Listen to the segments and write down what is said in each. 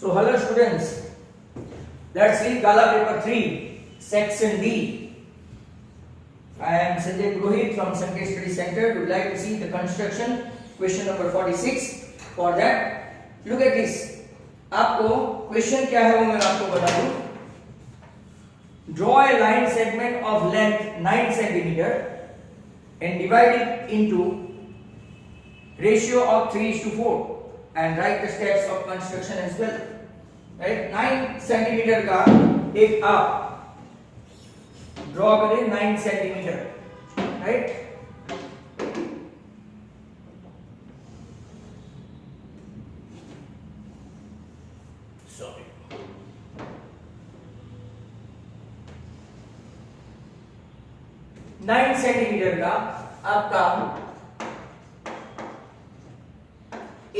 So hello students, let's read Gala paper 3, section D. I am Sanjay Purohit from Sankey Study Center. Would like to see the construction question number 46. For that, look at this. आपको question क्या है वो मैं आपको बता दूं. Draw a line segment of length 9 cm and divide it into ratio of 3:4 and write the steps of construction as well. Right? 9 cm का एक आप ड्रॉ करें 9 cm. राइट? सॉरी, 9 सेंटीमीटर का आपका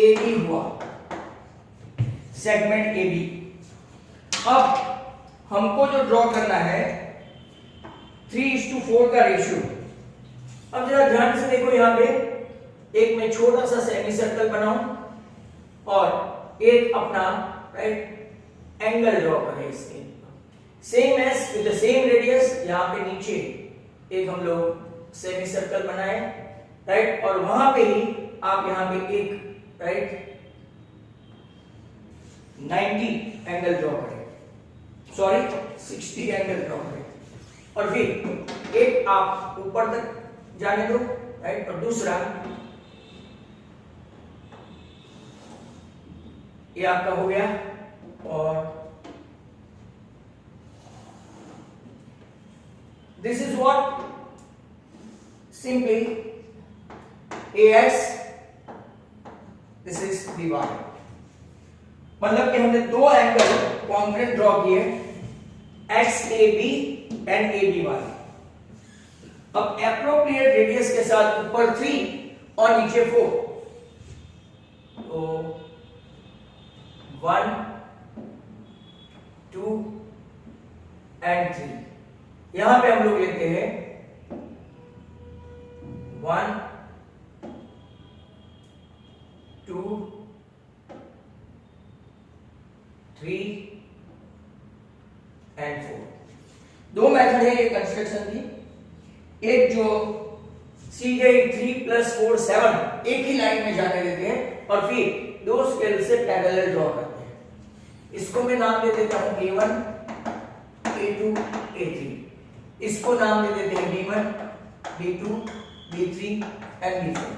AB हुआ, सेगमेंट AB. अब हमको जो ड्रॉ करना है 3:4 का रेशियो. अब जरा ध्यान से देखो, यहां पे एक मैं छोटा सा सेमी सर्कल बनाऊं और एक अपना राइट एंगल ड्रॉ करें इसके same as with the same radius. यहां पे नीचे एक हम लोग सेमी सर्कल बनाए राइट, और वहां पे ही आप यहां पे एक राइट 90 एंगल ड्रॉ करें, सॉरी 60 एंगल ड्रॉ करें, और फिर एक आप ऊपर तक जाने दो राइट, और दूसरा ये आपका हो गया. और this is what simply AX, this is BY. मतलब कि हमने दो एंगल कॉन्ग्रुएंट ड्रॉ किए, XAB एंड ABY. अब एप्रोप्रिएट रेडियस के साथ ऊपर 3 और नीचे 4, तो 1 2 एंड 3. यहां पे हम लोग लेते हैं 1 2 3 एंड 4. दो मेथड है ये कंस्ट्रक्शन की. एक जो सीधे 3 + 4 7 एक ही लाइन में जाने देते हैं और फिर दो स्केल से पैरेलल ड्रॉ करते हैं. इसको मैं नाम दे देता हूं A1 A2 A3. इसको नाम दे देते हैं B1 B2 B3 and B4.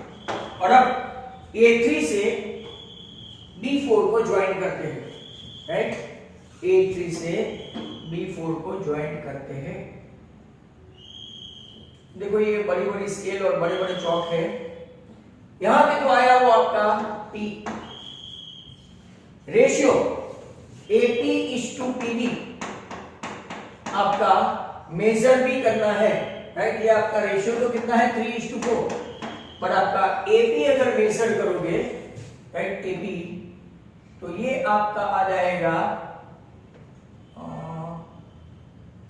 और अब A3 से B4 को ज्वाइन करते हैं राइट. A3 से B4 को ज्वाइन करते हैं. देखो ये बड़ी बड़ी स्केल और बड़े बड़े चौक है. यहां पे तो आया वो आपका P. रेशियो AP:PB आपका मेजर भी करना है राइट. ये आपका रेशियो तो कितना है 3:4, पर आपका AP अगर मेजर करोगे राइट AP, तो ये आपका आ जाएगा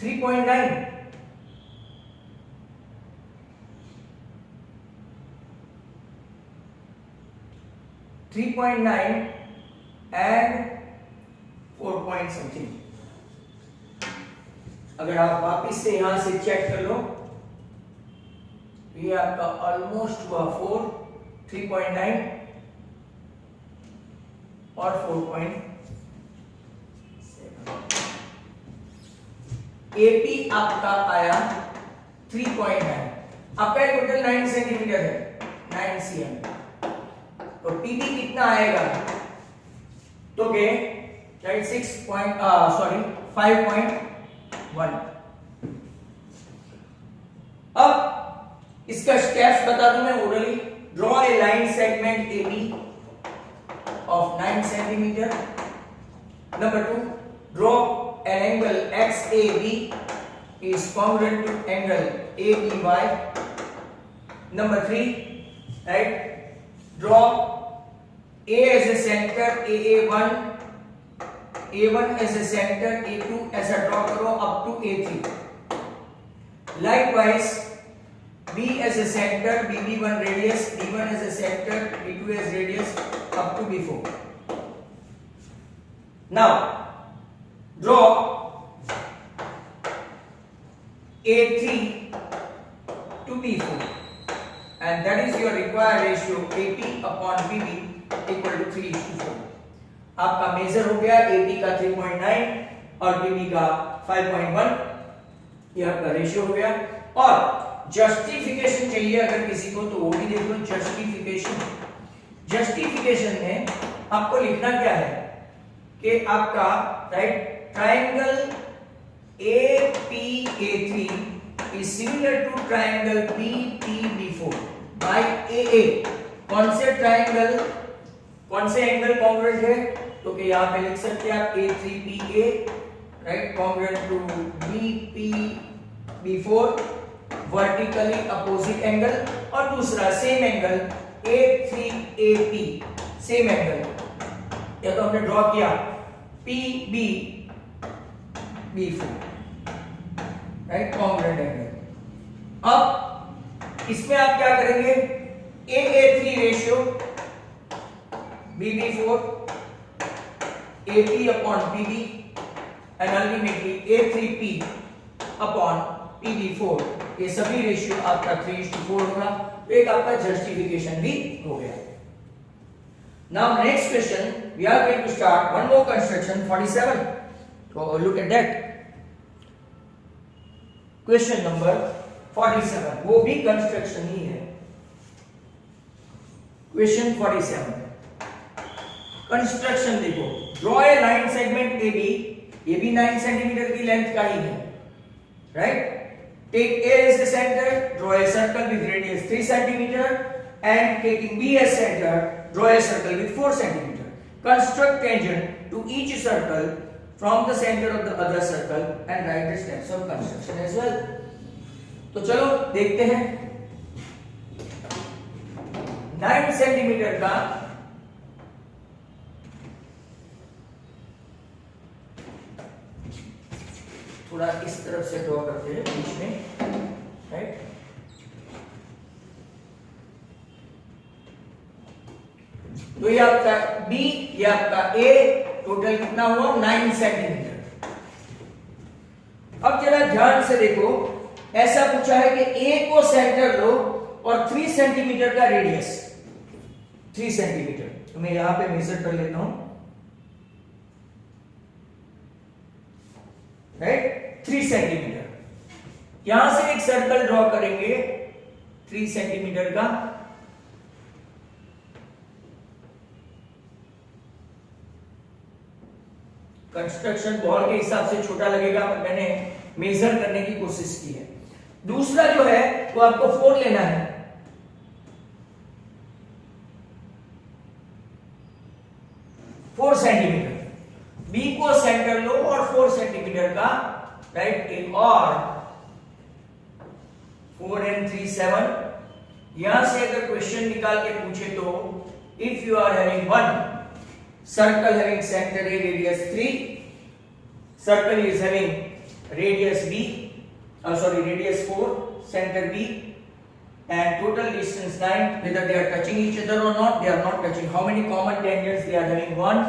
3.9. 3.9 एंड 4 पॉइंट समथिंग. अगर आप वापिस से यहां से चेक कर लो, ये आपका ऑलमोस्ट हुआ 4 3.9 और 4.7. AP आपका आया 3.9. आपका टोटल 9 सेंटीमीटर है, 9 cm. तो PB कितना आएगा तो के राइट 5.1. अब इसका स्टेप्स बता दूं मैं orally. Draw a line segment AB of 9 cm. Number 2, draw an angle XAB is congruent to angle ABY. Number 3, right, draw A as a center, AA1, A1 as a center, A2 ऐसा draw करो up to A3. Likewise, B as a center, BB1 radius, B1 as a center, B2 as radius up to B4. Now draw A3 to B4 and that is your required ratio AP upon BB equal to 3:4. आपका major हो गया AP का 3.9 और BB का 5.1, ये आपका ratio हो गया। और जस्टिफिकेशन चाहिए अगर किसी को तो वो भी देख लो। जस्टिफिकेशन में आपको लिखना क्या है कि आपका right triangle APA3 is similar to triangle BPB4 by AA। कौन से ट्रायंगल, कौन से एंगल कॉन्ग्रुएंट है, तो कि यहां पे लिख सकते हैं आप A3PA right congruent to BPB4 vertically opposite angle, और दूसरा same angle A3AP same angle, या तो हमने ड्रॉ किया PBB4 राइट कॉन्ग्रुएंट एंगल। अब इसमें आप क्या करेंगे, AA3 ratio BB4 AP upon PB and ultimately A3P upon PB4, ये सभी रेशियो आपका 3:4 होगा। तो एक आपका जस्टिफिकेशन भी हो गया। Now next question, we are going to start one more construction 47. So look at that. Question number 47, वो भी कंस्ट्रक्शन ही है। Question 47, कंस्ट्रक्शन देखो, draw a line segment AB, ये भी 9 सेंटीमीटर की लेंथ का ही है right. Take A as the center, draw a circle with radius 3 cm and taking B as center, draw a circle with 4 cm. Construct tangent to each circle from the center of the other circle and write the steps of construction as well. तो चलो देखते हैं। 9 centimetre का थोड़ा इस तरफ से draw करते हैं बीच में राइट। तो ये आपका B, ये आपका A, टोटल कितना हुआ 9 सेंटीमीटर। अब जरा ध्यान से देखो, ऐसा पूछा है कि A को सेंटर लो और 3 सेंटीमीटर का रेडियस, 3 सेंटीमीटर। तो मैं यहां पे मेजर कर लेता हूं राइट, 3 सेंटीमीटर। यहां से एक सर्कल ड्रॉ करेंगे 3 सेंटीमीटर का। कंस्ट्रक्शन बॉल के हिसाब से छोटा लगेगा पर मैंने मेजर करने की कोशिश की है। दूसरा जो है वो आपको 4 लेना है। फोर सेंटीमीटर बी को सेंटर लो और 4 सेंटीमीटर का राइट एक और 4 and 3 7। यहां से अगर क्वेश्चन निकाल के पूछे तो if you are having one circle having center A radius 3, circle is having radius B, radius 4, center B, and total distance 9. Whether they are touching each other or not, they are not touching. How many common tangents they are having? 1,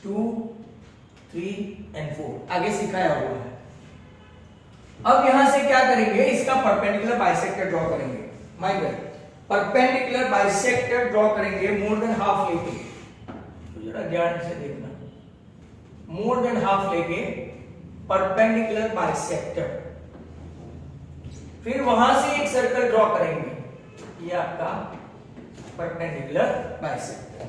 2, 3 and 4. आगे सिखाया हुआ है। अब यहां से क्या करेंगे, इसका परपेंडिकुलर बाइसेक्टर ड्रॉ करेंगे। माइंड रखिए, परपेंडिकुलर बाइसेक्टर ड्रॉ करेंगे मोर देन हाफ लेके। जरा ध्यान से देखना, मोर देन हाफ लेके परपेंडिकुलर बाइसेक्टर, फिर वहां से एक सर्कल ड्रॉ करेंगे। ये आपका परपेंडिकुलर बाइसेक्टर।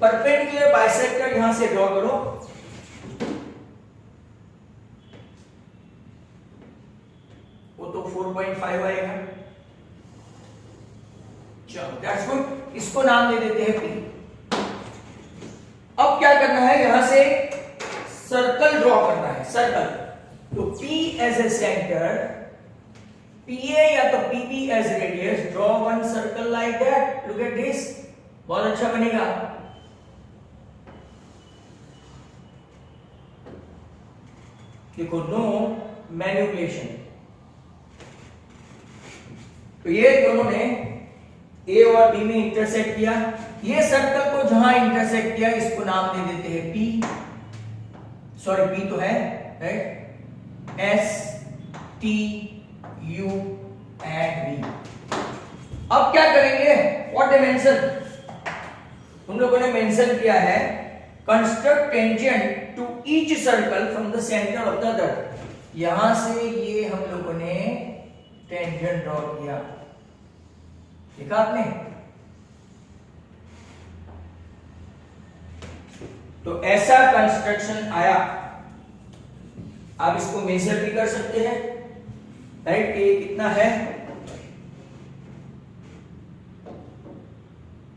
परपेंडिकुलर बाइसेक्टर यहां से ड्रॉ करो। वो तो 4.5 आएगा। चलो दैट्स गुड, इसको नाम दे देते हैं P। अब क्या करना है, यहां से सर्कल ड्रॉ करना है, सर्कल। तो P as a centre, PA या तो PB as radius, draw one circle like that. Look at this, बहुत अच्छा बनेगा। देखो, नो मैनिपुलेशन। तो ये दोनों ने ए और बी में इंटरसेक्ट किया, ये सर्कल को जहां इंटरसेक्ट किया इसको नाम दे देते हैं पी, सॉरी पी तो है right, S T U and V. अब क्या करेंगे, व्हाट डायमेंशन, हम लोगों ने मेंशन किया है construct tangent to each circle from the centre of the other. यहां से ये हम लोगों ने टेंजेंट ड्रॉ किया, देखा आपने, तो ऐसा कंस्ट्रक्शन आया। आप इसको मेजर भी कर सकते हैं राइट, ये कितना है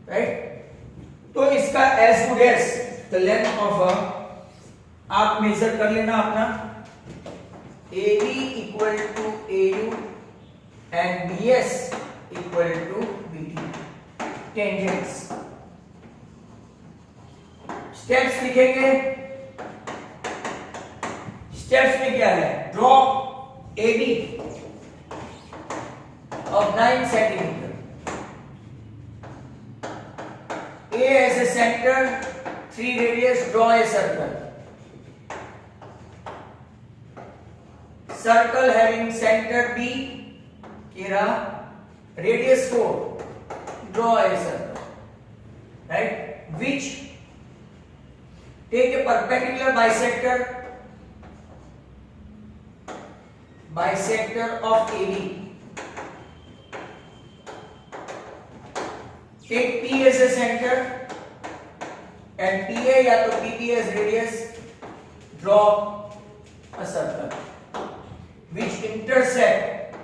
राइट, तो इसका as good as the length of आप मेजर कर लेना अपना, A B equal to A U and B S equal to B T, tangents. Steps लिखेंगे, स्टेप्स में क्या है, draw A B of 9 centimetre, A as a center, 3 radius, draw a circle. Circle having center B, Kira, radius 4, draw a circle, right? Which take a perpendicular bisector of AB. Take P as a center and PA या तो PP as radius, draw a circle which intersect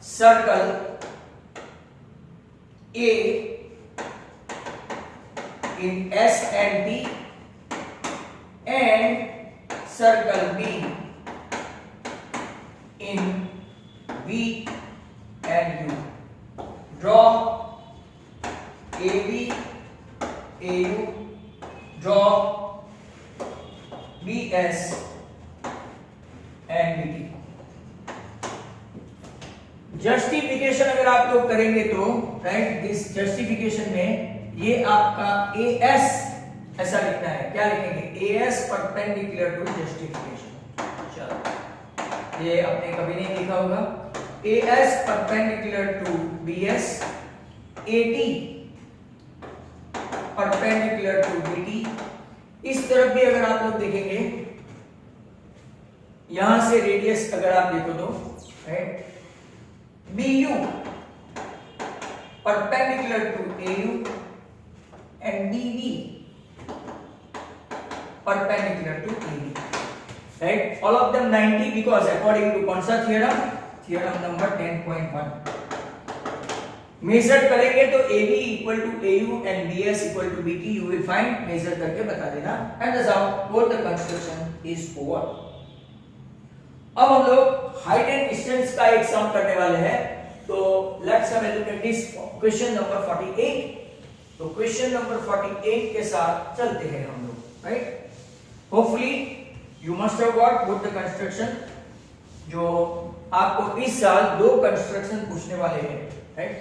circle A in S and T and circle B in V and U. Draw AB, AU, draw BS and BT. Justification अगर आप लोग करेंगे तो right, this justification में ये आपका AS ऐसा लिखना है, क्या लिखेंगे, AS परपेंडिकुलर टू जस्टिफिकेशन। चलो ये आपने कभी नहीं लिखा होगा, AS perpendicular to BS, AT perpendicular to BT। इस तरफ भी अगर आप लोग देखेंगे, यहां से रेडियस अगर आप देखो तो right, BU perpendicular to AU and BV perpendicular to AV, right? All of them 90 because according to कौन सा theorem, theorem number 10.1। मेजर करेंगे तो AB equal to AU and BS equal to BT, you will find, measure करके बता देना, and thus out both the construction is over। अब हम लोग हाइट एंड डिस्टेंस का एक सम करने वाले हैं, तो let's have a look at this question number 48। तो क्वेश्चन नंबर 48 के साथ चलते हैं हम लोग, right. Hopefully you must have got both the construction, जो आपको इस साल दो कंस्ट्रक्शन पूछने वाले हैं, राइट।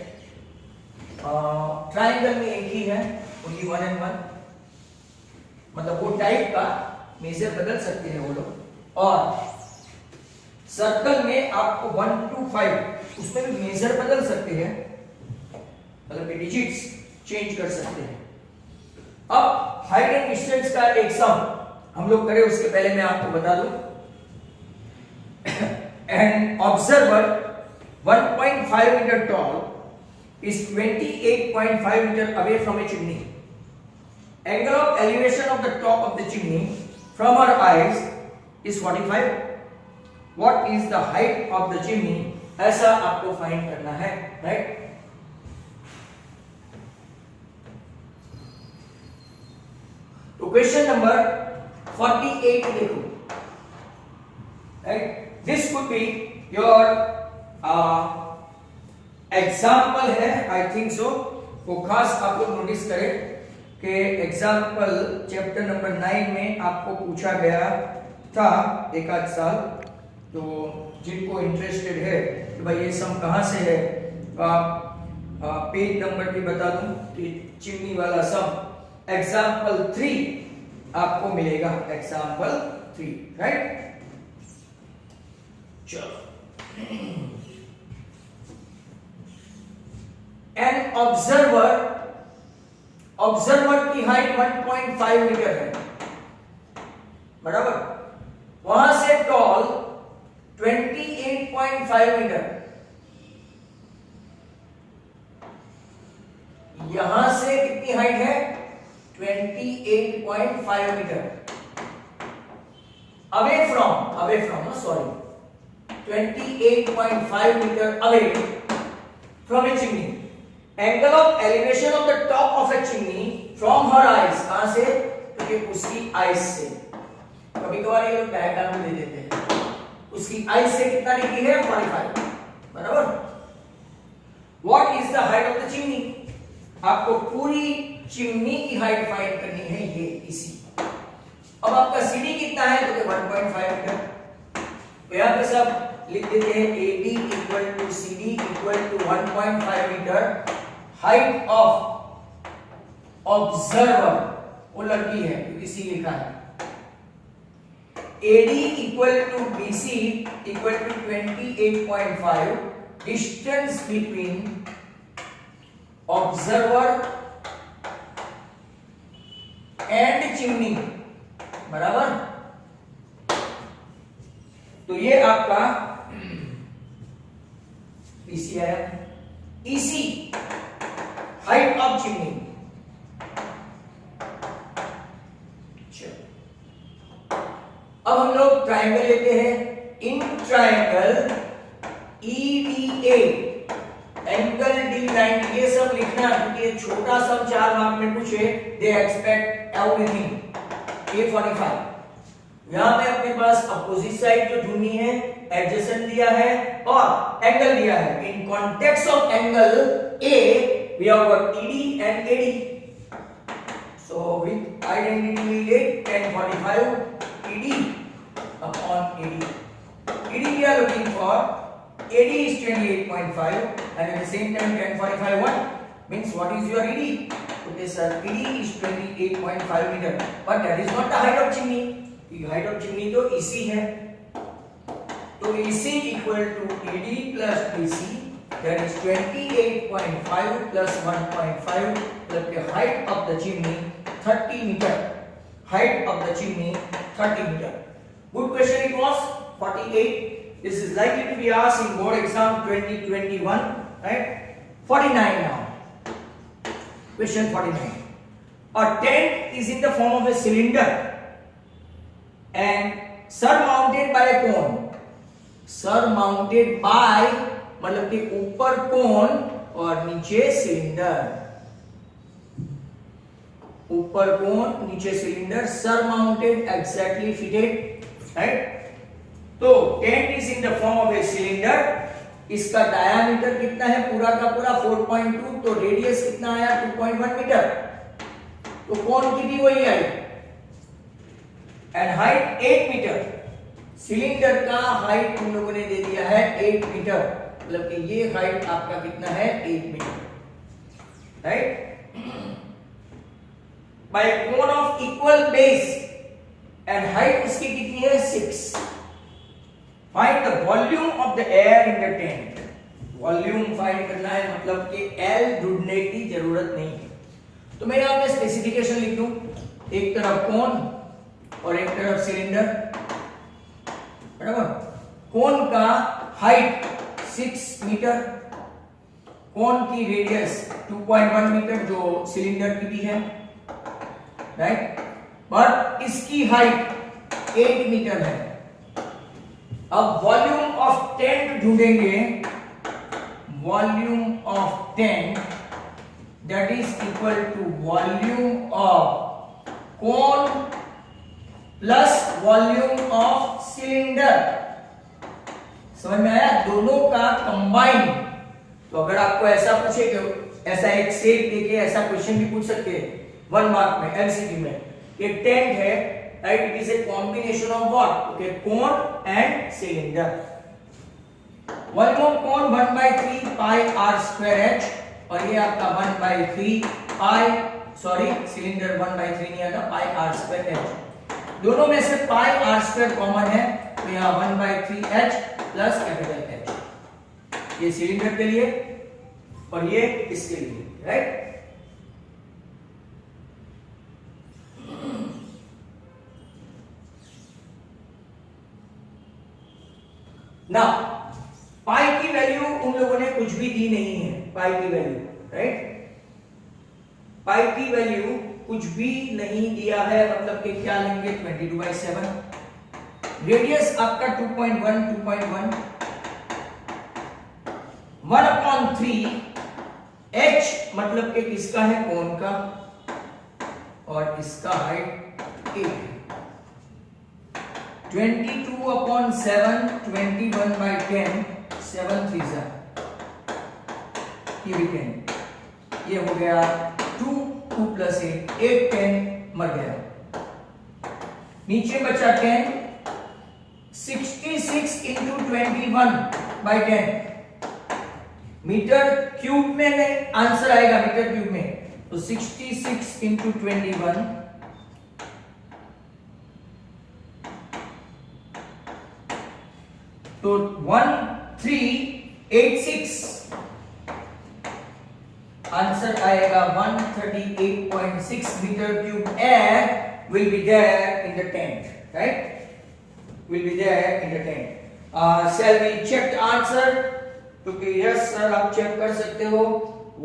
ट्रायंगल में एक ही है, ओनली 1 and 1, मतलब वो टाइप का मेजर बदल सकते हैं वो लोग, और सर्कल में आपको 1 to 5 उसमें भी मेजर बदल सकते हैं, मतलब डिजिट्स चेंज कर सकते हैं। अब हाइट एंड डिस्टेंस का एक सम हम लोग करें, उसके पहले मैं आपको बता दूं, an observer 1.5 meter tall is 28.5 meter away from a chimney. Angle of elevation of the top of the chimney from her eyes is 45. What is the height of the chimney? ऐसा आपको फाइंड करना है, right. तो question number 48 देखो, right. This could be your example है, I think so. वो खास आप लोग नोटिस करें कि एग्जाम्पल चैप्टर नंबर 9 में आपको पूछा गया था एक आध साल, तो जिनको इंटरेस्टेड है कि भाई ये सम कहां से है, पेज नंबर भी बता दूं कि चिमनी वाला सम एग्जाम्पल 3 आपको मिलेगा, एग्जाम्पल 3, राइट। चलो, एन ऑब्जर्वर की हाइट 1.5 मीटर है, बराबर, वहां से टॉल 28.5 मीटर, यहां से कितनी हाइट है 28.5 मीटर, अवे फ्रॉम ना sorry 28.5 metre away from a chimney, angle of elevation of the top of a chimney from her eyes, कहां से, क्योंकि उसकी आइज से, कभी कभार ये लोग डायग्राम दे देते हैं, उसकी आइज से कितना डिग्री है 45, बराबर। What is the height of the chimney, आपको पूरी चिमनी की हाइट फाइंड करनी है, ये इसी। अब आपका सीडी कितना है, तो 1.5 मीटर, तो यहां पे सब लिख देते हैं AB equal to CD equal to 1.5 metre, height of observer, वो लड़की है क्योंकि C लिखा है, AD equal to BC equal to 28.5, distance between observer and chimney, बराबर। तो ये आपका पीसी है, ईसी हाइट ऑफ चिमनी। अब हम लोग ट्रायंगल लेते हैं, in triangle EDA angle D90, ये सब लिखना क्योंकि ये छोटा सा 4 मार्क में पूछे, दे एक्सपेक्ट एवरीथिंग। A45, यहां पे अपने पास अपोजिट साइड जो ढूंढनी है, एडजेसेंट दिया है और एंगल दिया है। In context of angle A we have got ED and AD, so with identity we get tan 45 ED upon AD. ED we are looking for, AD is 28.5 and at the same time tan 45 what means, what is your ED? Okay sir, ED is 28.5 meter, but that is not the height of chimney. The height of chimney तो EC है, तो EC equal to ED plus BC, that is 28.5 plus 1.5 plus the height of the chimney 30 meter. Height of the chimney 30 meter. Good question it was, 48. This is likely to be asked in board exam 2021, right? 49 now. Question 49. A tent is in the form of a cylinder and surmounted by a cone. Surmounted by मतलब कि ऊपर कोन और नीचे cylinder, ऊपर कोन नीचे cylinder, surmounted exactly fitted, right? तो tent is in the form of a cylinder, इसका diameter कितना है पूरा का पूरा 4.2, तो रेडियस कितना आया 2.1 मीटर, तो कोण की भी वही आई, एंड हाइट 8 मीटर, सिलेंडर का हाइट हम लोगों ने दे दिया है 8 मीटर, मतलब कि ये हाइट आपका कितना है 8 मीटर, राइट। बाय कोण of equal base and height उसकी कितनी है 6। Find the volume of the air in the tent, volume find करना है, मतलब कि एल ढूंढने की जरूरत नहीं है। तो मैं यहां पे स्पेसिफिकेशन लिख दूं, एक तरफ कोन और एक तरफ सिलेंडर, बराबर। कोन का हाइट 6 मीटर, कोन की रेडियस 2.1 मीटर जो सिलेंडर की भी है, राइट, बट इसकी हाइट 8 मीटर है। अब वॉल्यूम ऑफ टेंट ढूंढेंगे, volume of tent that is equal to volume of cone plus volume of cylinder, समझ में आया, दोनों का कंबाइन। तो अगर आपको ऐसा पूछे कि ऐसा एक शेप देके ऐसा क्वेश्चन भी पूछ सकते हैं 1 मार्क में एमसीक्यू में, ये टेंट है, right, it is a combination of what, okay, cone and cylinder. 1 upon 1/3 pi r square h, और ये आपका 1/3 पाई, सॉरी सिलेंडर 1/3 नहीं आता, पाई r स्क्वायर h। दोनों में से पाई r स्क्वायर कॉमन है, तो यहाँ 1/3 h प्लस कैपिटल H, ये सिलेंडर के लिए और ये इसके लिए, राइट। ना पाई की वैल्यू उन लोगों ने कुछ भी दी नहीं है, पाई की वैल्यू, राइट, पाई की वैल्यू कुछ भी नहीं दिया है, मतलब कि क्या लेंगे 22/7। रेडियस आपका 2.1 2.1, 1/3 h मतलब कि किसका है, कोन का, और इसका हाइट 8 है। 22/7 21/10, 7 3 ये भी 10, ये हो गया 2 2 + 8 8 10 मर गया, नीचे बचा 10, 66 × 21/10 मीटर क्यूब में आंसर आएगा, मीटर क्यूब में, तो 66 × 21 तो 1386, आंसर आएगा 138.6 metre cube air will be there in the tent, right, will be there in the tent. Shall we check the answer? क्योंकि yes sir आप चेक कर सकते हो,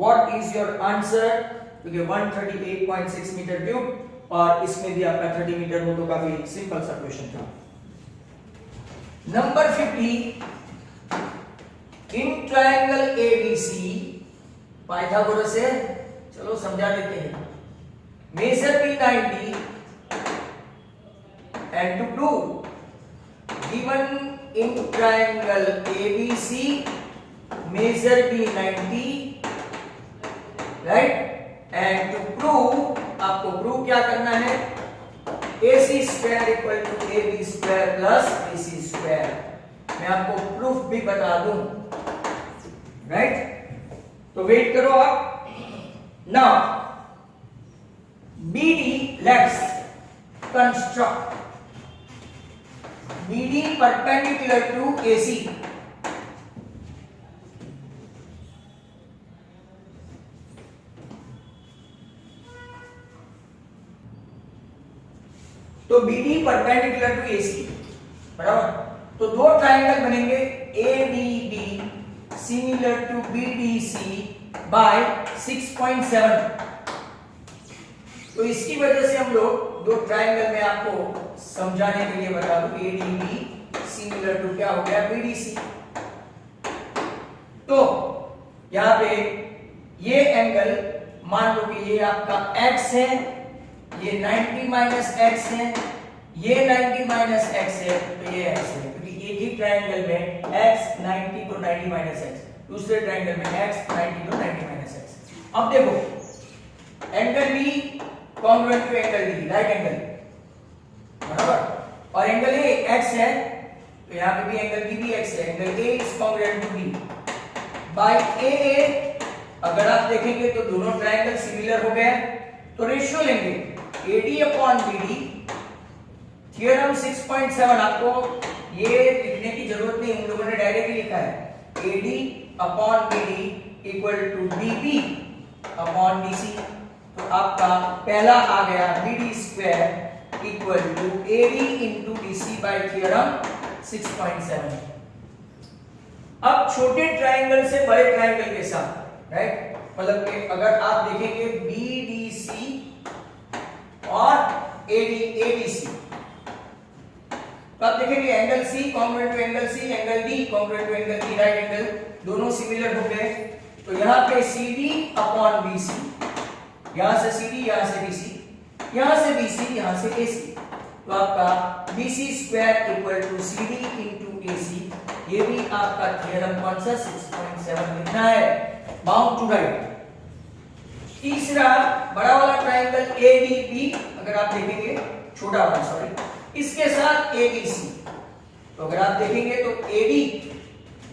what is your answer, क्योंकि 138.6 मीटर क्यूब और इसमें भी आपका 30 मीटर हो, तो काफी सिंपल सा क्वेश्चन था। Number 50, in triangle ABC, Pythagoras से चलो समझा देते हैं, major B 90 and to prove given in triangle ABC measure B 90, right, and to prove आपको प्रूव क्या करना है, AC square equal to AB square plus BC square। मैं आपको प्रूफ भी बता दूं, राइट, तो वेट करो आप। Now BD, let's construct BD perpendicular to AC, तो BD परपेंडिकुलर टू AC, बराबर, तो दो ट्रायंगल बनेंगे ADB similar to BDC by 6.7। तो इसकी वजह से हम लोग दो ट्रायंगल में आपको समझाने के लिए बता दूं, ADB सिमिलर टू क्या हो गया, BDC। तो यहां पे ये एंगल मान लो कि ये आपका x है, ये 90 - x है, ये 90 - x है, तो ये x है, क्योंकि एक ही ट्रायंगल में x 90 को 90 - x, दूसरे ट्रायंगल में x 90 को 90 - x। अब देखो angle B congruent to angle D, right angle, बराबर, और एंगल A x है, तो यहां पे भी एंगल B भी x है, angle A is congruent to B by AA। अगर आप देखेंगे तो दोनों ट्रायंगल सिमिलर हो गए, तो रेशियो लेंगे AD/BD, थ्योरम 6.7। आपको ये लिखने की जरूरत नहीं, उन लोगों ने डायरेक्टली लिखा है AD/BD इक्वल टू DB/DC। तो आपका पहला आ गया BD square equal to AD into DC by theorem 6.7। अब छोटे ट्रायंगल से बड़े ट्रायंगल के साथ, राइट, मतलब कि अगर आप देखेंगे BDC और ABC, तो आप देखेंगे angle C congruent to angle C, angle D congruent to angle D, right angle दोनों सिमिलर हो गए। तो यहां पे CD/BC, यहां से CD, यहां से BC, यहां से BC, यहां से AC, तो आपका BC square equal to CD into AC। ये भी आपका थ्योरम कौन सा 6.7 लिखना है, बाउंड टू राइट। तीसरा बड़ा वाला ट्रायंगल ADB, अगर आप देखेंगे छोटा वाला, सॉरी, इसके साथ ABC, तो अगर आप देखेंगे तो AD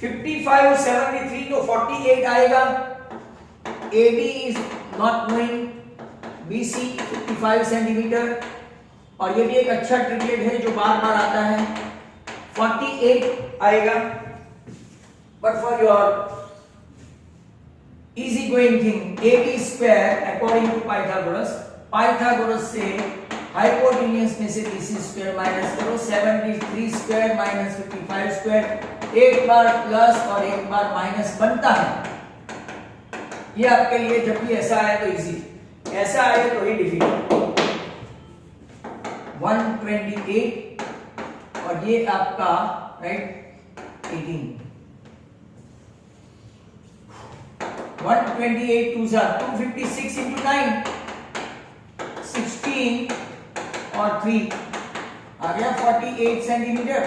55 73 तो 48 आएगा। AB is not knowing, BC 55 centimetre, और ये भी एक अच्छा ट्रिपलेट है जो बार बार आता है, 48 आएगा। But for your easy going thing, AB square according to Pythagoras से हाइपोटेन्यूज में से BC स्क्वायर माइनस करो, 73 स्क्वायर माइनस 55 स्क्वायर, एक बार प्लस और एक बार माइनस बनता है। ये आपके लिए जब भी ऐसा आए तो इजी, ऐसा आए तो ही डिफिकल्ट। 128 और ये आपका राइट 18, 128 2 256 into 9 16 और 3 आ गया 48 सेंटीमीटर।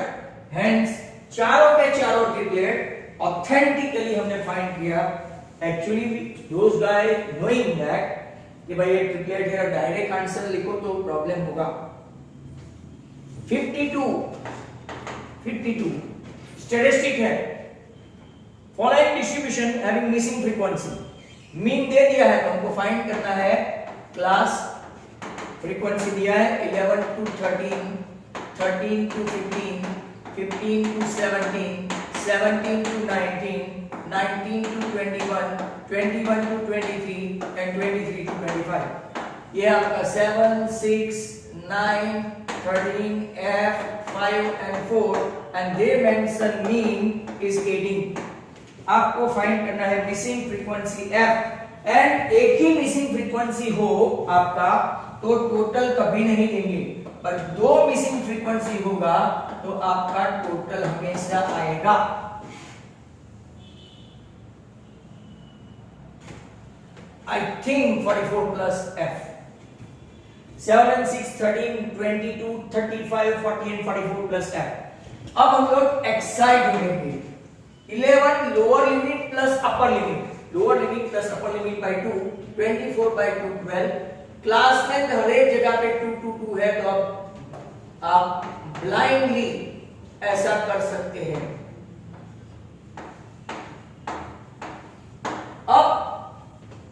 हेंस चारों के चारों ट्रिपलेट ऑथेंटिकली हमने फाइंड किया। Actually those guy knowing that कि भाई ये ट्रिपलेट है, डायरेक्ट आंसर लिखो तो प्रॉब्लम होगा। 52 स्टैटिस्टिक है, following distribution having missing frequency, mean they दिया है तो हमको फाइंड करना है क्लास फ्रीक्वेंसी दिया है 11 to 13, 13 to 15, 15 to 17, 17 to 19, 19 to 21, 21 to 23 and 23 to 25। ये आपका 7 6 9 13 F 5 and 4 and they mention mean is 18। आपको फाइंड करना है मिसिंग फ्रीक्वेंसी F, एंड एक ही मिसिंग फ्रीक्वेंसी हो आपका तो टोटल कभी नहीं लेंगे, पर दो मिसिंग फ्रीक्वेंसी होगा तो आपका टोटल हमेशा आएगा। I think 44 plus F, 7 and 6 13 22 35 40 and 44 plus F। अब हम लोग एक्साइड लेंगे 11 lower limit plus upper limit, lower limit plus upper limit by 2, 24 by 2 12। Class में हर एक जगह पे 2 2 2 है तो आप ब्लाइंडली ऐसा कर सकते हैं। अब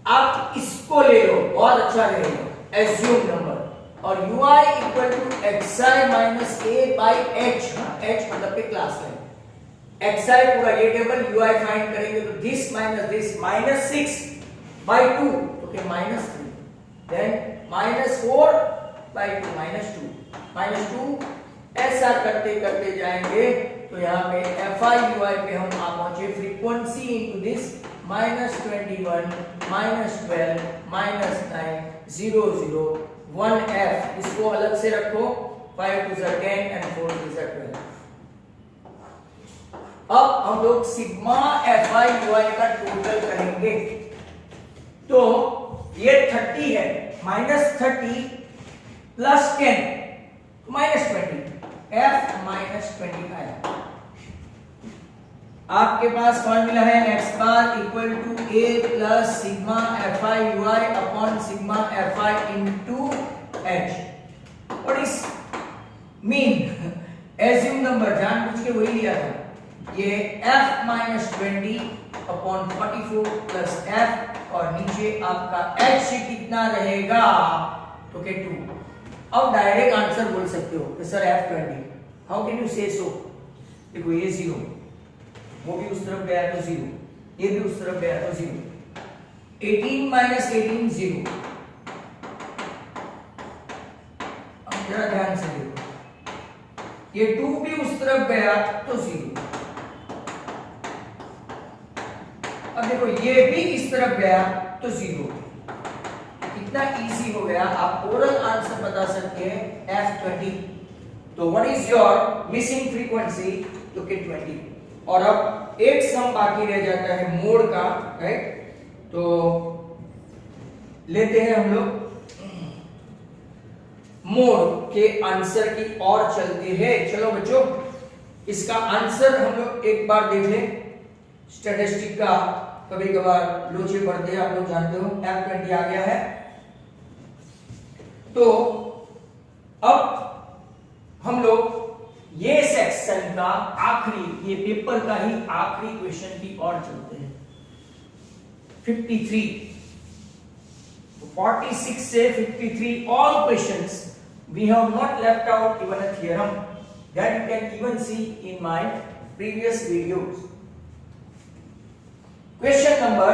आप इसको ले लो, बहुत अच्छा रहेगा, एज्यूम नंबर और ui equal to xi minus a by h, h मतलब के क्लास है, xi पूरा ये टेबल, ui फाइंड करेंगे तो दिस माइनस 6 बाई 2 तो के minus 3, then minus 4 by 2 minus 2 ऐसा करते करते जाएंगे तो यहाँ पे fi ui पे हम आ पहुंचे frequency into this minus 21 minus 12 minus 9 0 0 1 f, इसको अलग से रखो, 5 to the 10 and 4 to the 12। अब हम लोग सिग्मा fi ui का टोटल करेंगे तो ये 30 है, minus 30 plus 10 minus 20, f minus 20 आया। आपके पास फॉर्मूला है x bar equal to a plus sigma fi ui upon sigma fi into h। What is mean? Assume number, जानबूझ के वही लिया था, ये f minus 20 upon 44 plus f और नीचे आपका h कितना रहेगा तो के 2। अब डायरेक्ट आंसर बोल सकते हो sir f20, how can you से सो? देखो ये 0, वो भी उस तरफ गया तो 0, ये भी उस तरफ गया तो 0, 18 माइनस 18 0। अब जरा ध्यान से देखो, ये 2 भी उस तरफ गया तो 0। अब देखो ये भी इस तरफ गया तो 0। कितना इजी हो गया, आप ओरल आंसर बता सकते हैं f20। तो what is your missing frequency तो के 20। और अब एक सम बाकी रह जाता है मोड का, राइट? तो लेते हैं हम लोग मोड के आंसर की और चलते हैं। चलो बच्चों, इसका आंसर हम लोग एक बार देख लें। स्टैटिस्टिक का कभी कभार लोचे पड़ते हैं, आप लोग जानते हो। f20 आ गया है, तो अब हम लोग ये सेक्शन का आखिरी, ये पेपर का ही आखिरी क्वेश्चन की ओर चलते हैं। 53, 46 से 53 all questions we have not left out even a theorem that you can even see in my previous videos. Question number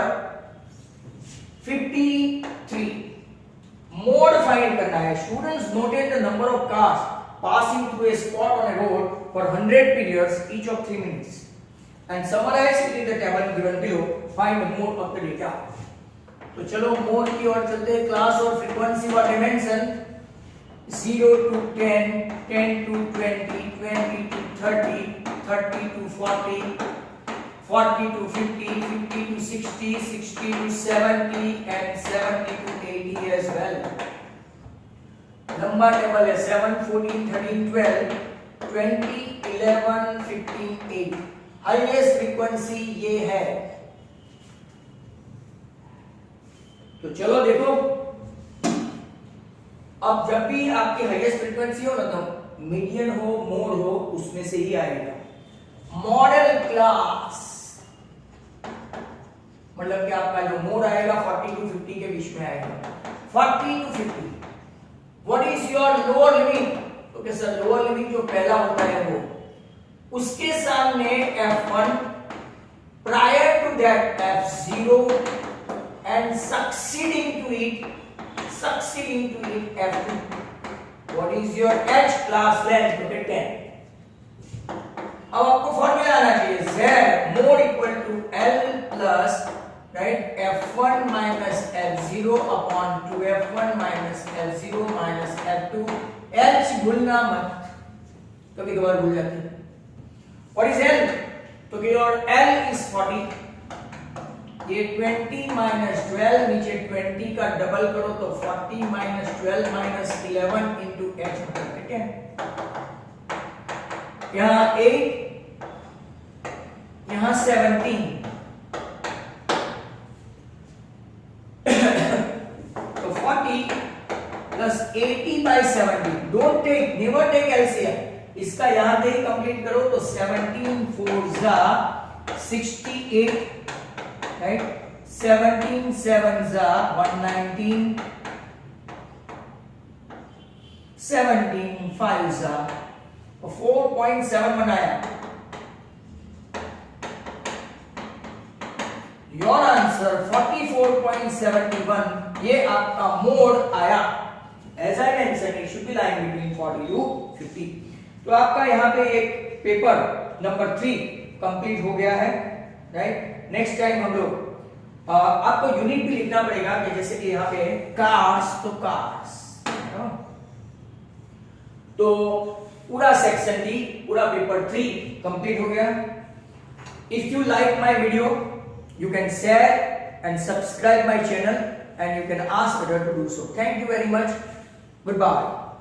53, mode find करना है। Students noted the number of cars passing through a spot on a road for 100 periods each of 3 minutes and summarize it in the table given below. Find the mode of the data. तो चलो mode की ओर चलते हैं। Class और frequency और dimension 0 to 10, 10 to 20, 20 to 30, 30 to 40, 40 to 50, 50 to 60, 60 to 70 and 70 to 80 as well. लंबा table है 7, 14, 13, 12, 20, 11, 15, 8। Highest frequency ये है। तो चलो देखो, अब जब भी आपकी हाईएस्ट फ्रीक्वेंसी हो ना, तो मीडियन हो, मोड हो, उसमें से ही आएगा। मॉडल क्लास मतलब कि आपका जो मोड आएगा 40 टू 50 के बीच में आएगा। 40 to 50। What is your lower limit? तो क्या सर, लोअर लिमिट जो पहला होता है वो, उसके सामने F1, prior to that F0 and succeeding to it F2. What is your H class length? तो 10। अब आपको फॉर्मूला आना चाहिए, Z mod equal to L plus right F1 minus F0 upon 2F1 minus F0 minus F2। H भूलना मत, कभी कभार भूल जाते हैं। What is L? तो your L is 40। ये 20 minus 12, नीचे 20 का डबल करो तो 40 minus 12 minus 11 into H मतलब 10। यहाँ 8, यहाँ 17, तो 40 plus 80 by 70। Don't take, never take LCM। इसका यहाँ पे ही कंप्लीट करो तो 17 4 जा 68, right? 17 7 जा 119, 17 5 जा 4.7 बनाया। Your answer 44.71, ये आपका मोड आया। As I mentioned, it should be lying between 40 to 50। तो आपका यहाँ पे एक पेपर नंबर 3 कंप्लीट हो गया है, राइट? नेक्स्ट टाइम हम लोग आपको यूनिट भी लिखना पड़ेगा कि जैसे कि यहाँ पे कार्स, तो कार्स, तो पूरा सेक्शन डी, पूरा पेपर 3 कंप्लीट हो गया। If you like my video, you can share and subscribe my channel and you can ask other to do so. Thank you very much. Goodbye.